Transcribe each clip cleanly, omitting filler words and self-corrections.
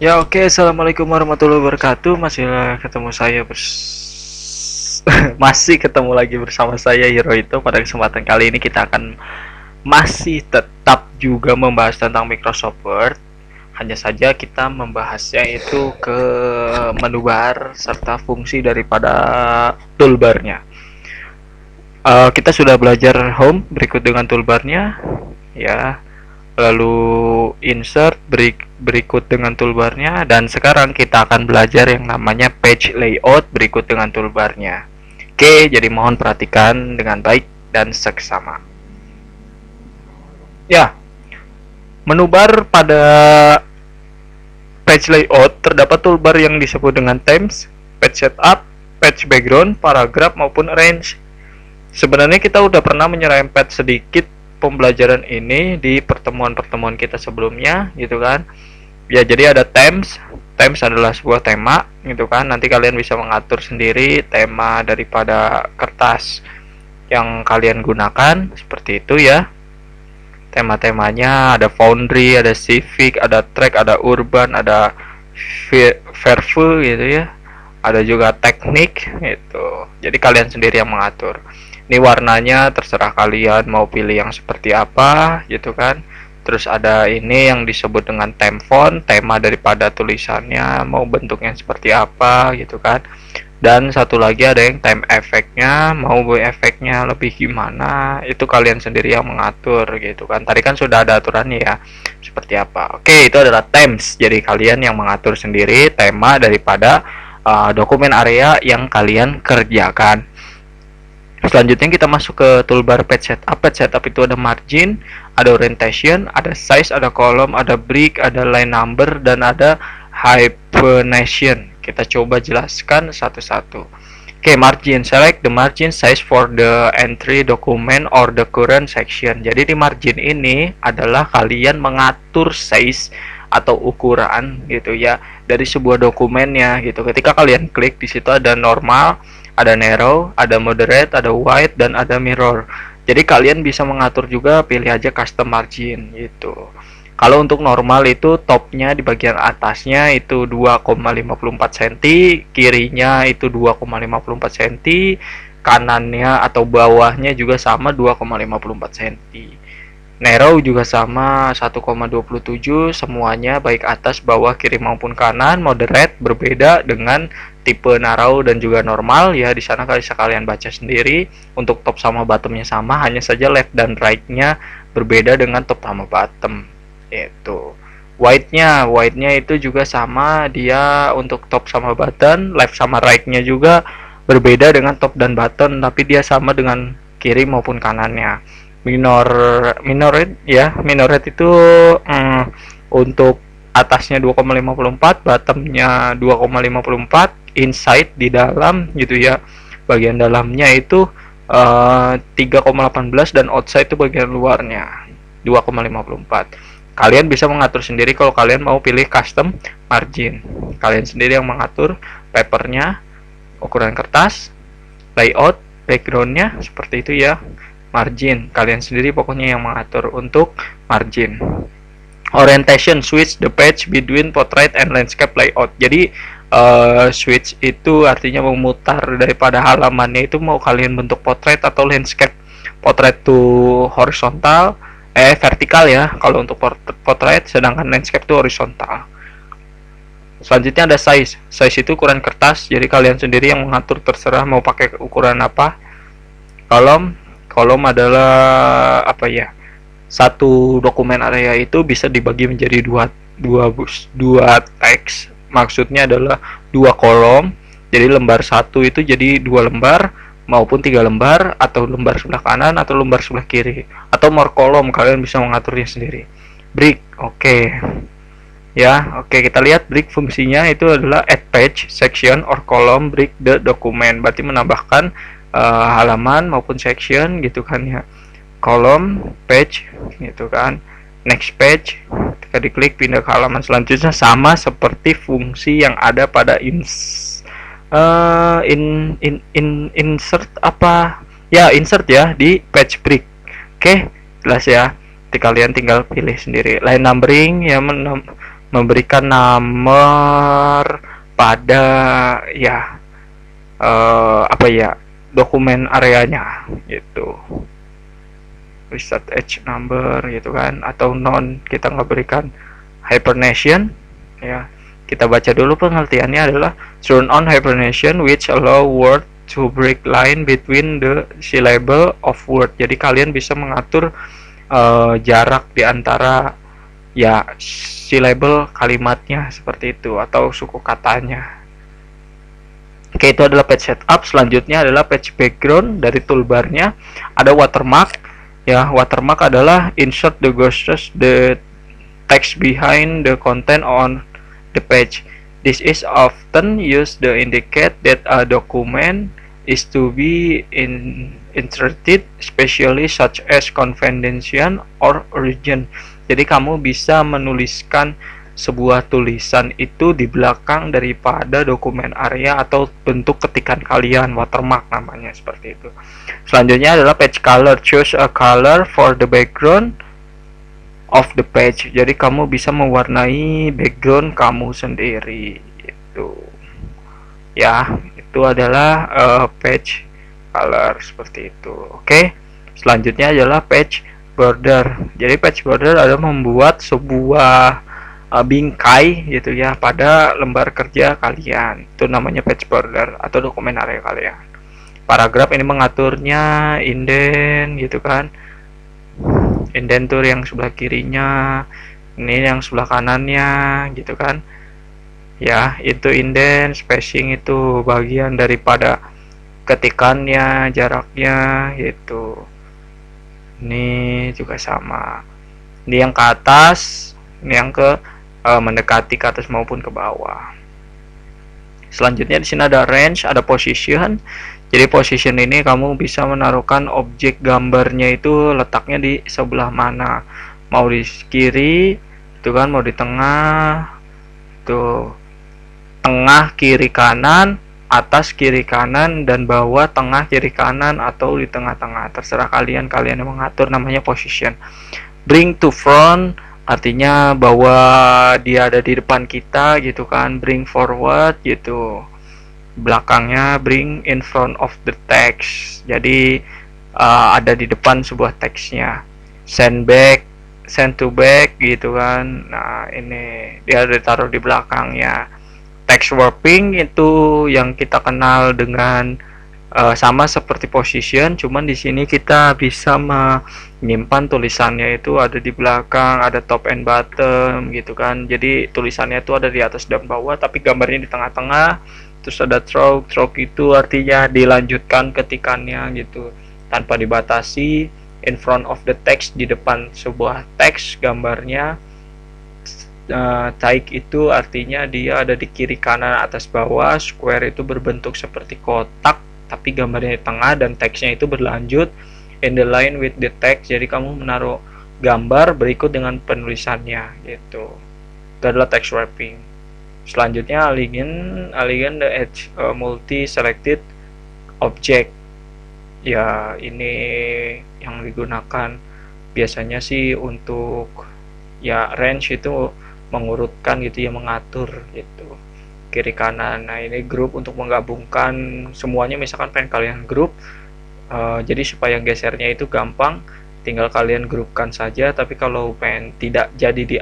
Ya oke, Assalamualaikum warahmatullahi wabarakatuh. Masih ketemu saya masih ketemu lagi bersama saya Hirohito. Pada kesempatan kali ini kita akan masih tetap juga membahas tentang Microsoft Word. Hanya saja kita membahasnya itu ke menu bar serta fungsi daripada toolbarnya. Kita sudah belajar home berikut dengan toolbarnya, ya. Lalu insert berikut dengan toolbarnya, dan sekarang kita akan belajar yang namanya page layout berikut dengan toolbarnya. Oke, jadi mohon perhatikan dengan baik dan seksama. Ya, menu bar pada page layout terdapat toolbar yang disebut dengan themes, page setup, page background, paragraph maupun arrange. Sebenarnya kita udah pernah menyerempet sedikit pembelajaran ini di pertemuan-pertemuan kita sebelumnya gitu kan. Ya, jadi ada themes. Themes adalah sebuah tema gitu kan. Nanti kalian bisa mengatur sendiri tema daripada kertas yang kalian gunakan seperti itu ya. Tema-temanya ada Foundry, ada Civic, ada Track, ada Urban, ada Verve gitu ya. Ada juga Teknik gitu. Jadi kalian sendiri yang mengatur. Ini warnanya terserah kalian mau pilih yang seperti apa gitu kan. Terus ada ini yang disebut dengan theme font, tema daripada tulisannya mau bentuknya seperti apa gitu kan. Dan satu lagi ada yang time efeknya, mau efeknya lebih gimana, itu kalian sendiri yang mengatur gitu kan. Tadi kan sudah ada aturannya ya, seperti apa. Oke, itu adalah themes, jadi kalian yang mengatur sendiri tema daripada dokumen area yang kalian kerjakan. Selanjutnya kita masuk ke toolbar page setup. Page setup itu ada margin, ada orientation, ada size, ada column, ada break, ada line number, dan ada hyphenation. Kita coba jelaskan satu-satu. Oke, margin. Select the margin size for the entry document or the current section. Jadi di margin ini adalah kalian mengatur size atau ukuran gitu ya dari sebuah dokumennya gitu. Ketika kalian klik di situ ada normal, ada narrow, ada moderate, ada wide, dan ada mirror. Jadi kalian bisa mengatur juga, pilih aja custom margin gitu. Kalau untuk normal itu topnya di bagian atasnya itu 2,54 cm, kirinya itu 2,54 cm, kanannya atau bawahnya juga sama 2,54 cm. Narrow juga sama 1,27, semuanya baik atas, bawah, kiri maupun kanan. Moderate berbeda dengan tipe narrow dan juga normal ya. Di sana bisa kalian baca sendiri. Untuk top sama bottomnya sama, hanya saja left dan right-nya berbeda dengan top sama bottom. Itu. Wide-nya itu juga sama, dia untuk top sama button, left sama right-nya juga berbeda dengan top dan button, tapi dia sama dengan kiri maupun kanannya. Minorate itu untuk atasnya 2,54, bottomnya 2,54, inside di dalam gitu ya, bagian dalamnya itu 3,18, dan outside itu bagian luarnya 2,54. Kalian bisa mengatur sendiri kalau kalian mau pilih custom margin. Kalian sendiri yang mengatur papernya, ukuran kertas, layout, backgroundnya seperti itu ya. Margin kalian sendiri pokoknya yang mengatur untuk margin. Orientation, switch the page between portrait and landscape layout. Jadi switch itu artinya memutar daripada halamannya itu mau kalian bentuk portrait atau landscape. Portrait to horizontal, vertikal ya kalau untuk portrait, sedangkan landscape itu horizontal. Selanjutnya ada size. Size itu ukuran kertas, jadi kalian sendiri yang mengatur, terserah mau pakai ukuran apa. Kolom adalah apa ya, satu dokumen area itu bisa dibagi menjadi dua teks, maksudnya adalah dua kolom. Jadi lembar satu itu jadi dua lembar maupun 3 lembar, atau lembar sebelah kanan atau lembar sebelah kiri, atau more kolom, kalian bisa mengaturnya sendiri. Break, oke. Ya, oke, kita lihat break fungsinya itu adalah add page, section, or column break the document, berarti menambahkan halaman maupun section gitu kan ya. Column, page gitu kan. Next page, ketika diklik pindah ke halaman selanjutnya, sama seperti fungsi yang ada pada insert apa ya, insert ya di page break. Oke, jelas ya. Jadi kalian tinggal pilih sendiri. Line numbering ya, memberikan nomor pada ya apa ya, dokumen areanya gitu, reset edge number gitu kan, atau non kita nggak berikan hibernation ya. Kita baca dulu pengertiannya adalah turn on hibernation which allow word to break line between the syllable of word. Jadi kalian bisa mengatur jarak di antara ya syllable kalimatnya seperti itu, atau suku katanya. Oke, itu adalah page setup. Selanjutnya adalah page background. Dari toolbarnya ada watermark. Ya, watermark adalah insert the ghosts the text behind the content on the page. This is often used to indicate that a document is to be inserted, especially such as confidential or urgent. Jadi kamu bisa menuliskan sebuah tulisan itu di belakang daripada dokumen area atau bentuk ketikan kalian, watermark namanya, seperti itu. Selanjutnya adalah page color. Choose a color for the background of the page. Jadi kamu bisa mewarnai background kamu sendiri itu. Ya, itu adalah page color seperti itu. Oke. Selanjutnya adalah page border. Jadi page border adalah membuat sebuah bingkai gitu ya pada lembar kerja kalian. Itu namanya page border atau dokumen area kalian. Paragraf ini mengaturnya, indent gitu kan. Indentur yang sebelah kirinya, ini yang sebelah kanannya gitu kan. Ya, itu indent, spacing itu bagian daripada ketikannya, jaraknya gitu. Ini juga sama. Ini yang ke atas, ini yang ke mendekati ke atas maupun ke bawah. Selanjutnya di sini ada range, ada position. Jadi position ini kamu bisa menaruhkan objek gambarnya itu letaknya di sebelah mana. Mau di kiri, itu kan, mau di tengah, tuh tengah kiri kanan, atas kiri kanan, dan bawah tengah kiri kanan, atau di tengah-tengah. Terserah kalian yang mengatur, namanya position. Bring to front artinya bahwa dia ada di depan kita gitu kan. Bring forward gitu, belakangnya. Bring in front of the text, jadi ada di depan sebuah teksnya. Send back, send to back gitu kan. Nah, ini dia ditaruh di belakangnya. Text warping itu yang kita kenal dengan sama seperti position, cuman di sini kita bisa menyimpan tulisannya itu ada di belakang, ada top and bottom gitu kan. Jadi tulisannya itu ada di atas dan bawah, tapi gambarnya di tengah-tengah. Terus ada stroke itu artinya dilanjutkan ketikannya gitu tanpa dibatasi. In front of the text, di depan sebuah teks gambarnya. Taik itu artinya dia ada di kiri kanan atas bawah. Square itu berbentuk seperti kotak tapi gambarnya di tengah, dan teksnya itu berlanjut in the line with the text. Jadi kamu menaruh gambar berikut dengan penulisannya gitu. Itu adalah text wrapping. Selanjutnya align the edge multi selected object. Ya, ini yang digunakan biasanya sih untuk ya range itu mengurutkan gitu ya, mengatur gitu kiri kanan. Nah, ini grup untuk menggabungkan semuanya, misalkan pengen kalian grup, jadi supaya gesernya itu gampang, tinggal kalian grupkan saja. Tapi kalau pengen tidak jadi di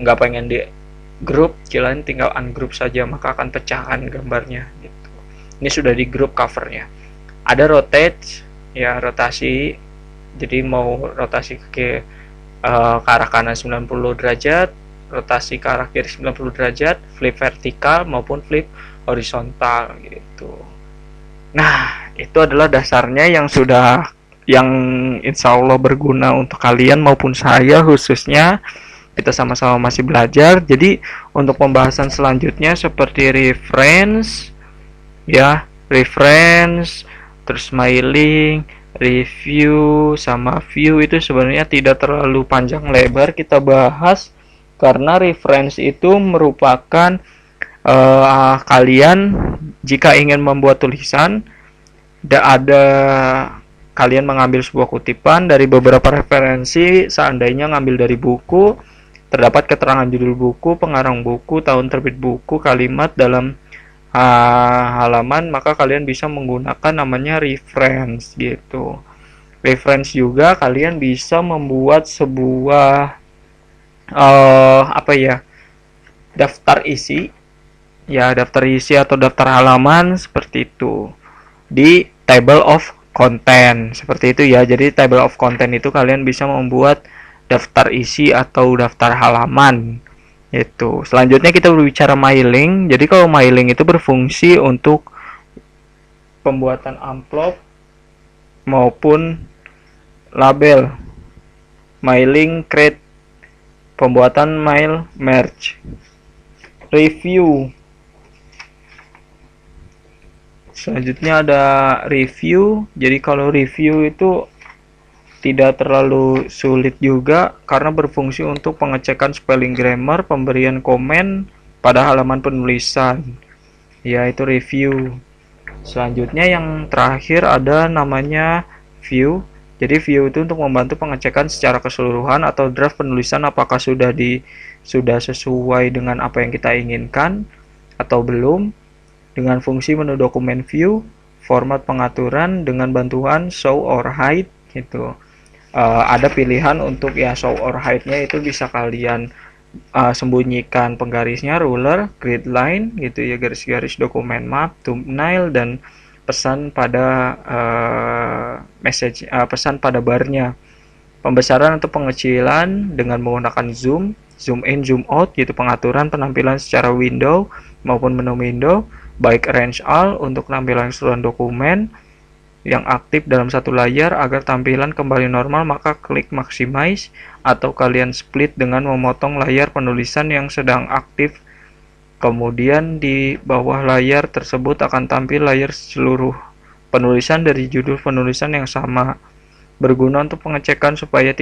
nggak pengen di grup, kalian tinggal ungroup saja, maka akan pecahkan gambarnya gitu. Ini sudah di grup covernya. Ada rotate ya, rotasi, jadi mau rotasi ke arah kanan 90 derajat, rotasi ke arah kiri 90 derajat, flip vertikal maupun flip horizontal gitu. Nah, itu adalah dasarnya yang insya Allah berguna untuk kalian maupun saya khususnya. Kita sama-sama masih belajar. Jadi untuk pembahasan selanjutnya seperti reference ya, reference, terus smiling, review sama view itu sebenarnya tidak terlalu panjang lebar kita bahas, karena reference itu merupakan kalian jika ingin membuat tulisan, kalian mengambil sebuah kutipan dari beberapa referensi, seandainya ngambil dari buku, Terdapat keterangan judul buku, pengarang buku, tahun terbit buku, kalimat dalam halaman, maka kalian bisa menggunakan namanya reference gitu. Reference juga kalian bisa membuat sebuah daftar isi, ya daftar isi atau daftar halaman seperti itu di table of content seperti itu ya. Jadi table of content itu kalian bisa membuat daftar isi atau daftar halaman itu. Selanjutnya kita berbicara mailing. Jadi kalau mailing itu berfungsi untuk pembuatan amplop maupun label. Mailing create, pembuatan mail merge. Review, selanjutnya ada review. Jadi kalau review itu tidak terlalu sulit juga karena berfungsi untuk pengecekan spelling grammar, pemberian komen pada halaman penulisan, yaitu review. Selanjutnya yang terakhir ada namanya view. Jadi view itu untuk membantu pengecekan secara keseluruhan atau draft penulisan apakah sudah sesuai dengan apa yang kita inginkan atau belum, dengan fungsi menu dokumen view, format pengaturan dengan bantuan show or hide gitu. Ada pilihan untuk ya show or hide-nya itu bisa kalian sembunyikan penggarisnya, ruler, grid line gitu ya, garis-garis dokumen, map, thumbnail, dan pesan pada pesan pada barnya. Pembesaran atau pengecilan dengan menggunakan zoom, zoom in, zoom out gitu, pengaturan penampilan secara window maupun menu window, baik arrange all untuk tampilan keseluruhan dokumen yang aktif dalam satu layar agar tampilan kembali normal, maka klik maximize, atau kalian split dengan memotong layar penulisan yang sedang aktif. Kemudian di bawah layar tersebut akan tampil layar seluruh penulisan dari judul penulisan yang sama. Berguna untuk pengecekan supaya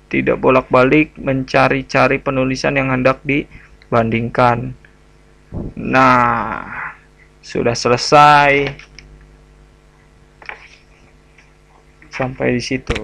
tidak bolak-balik mencari-cari penulisan yang hendak dibandingkan. Nah, sudah selesai. Sampai di situ.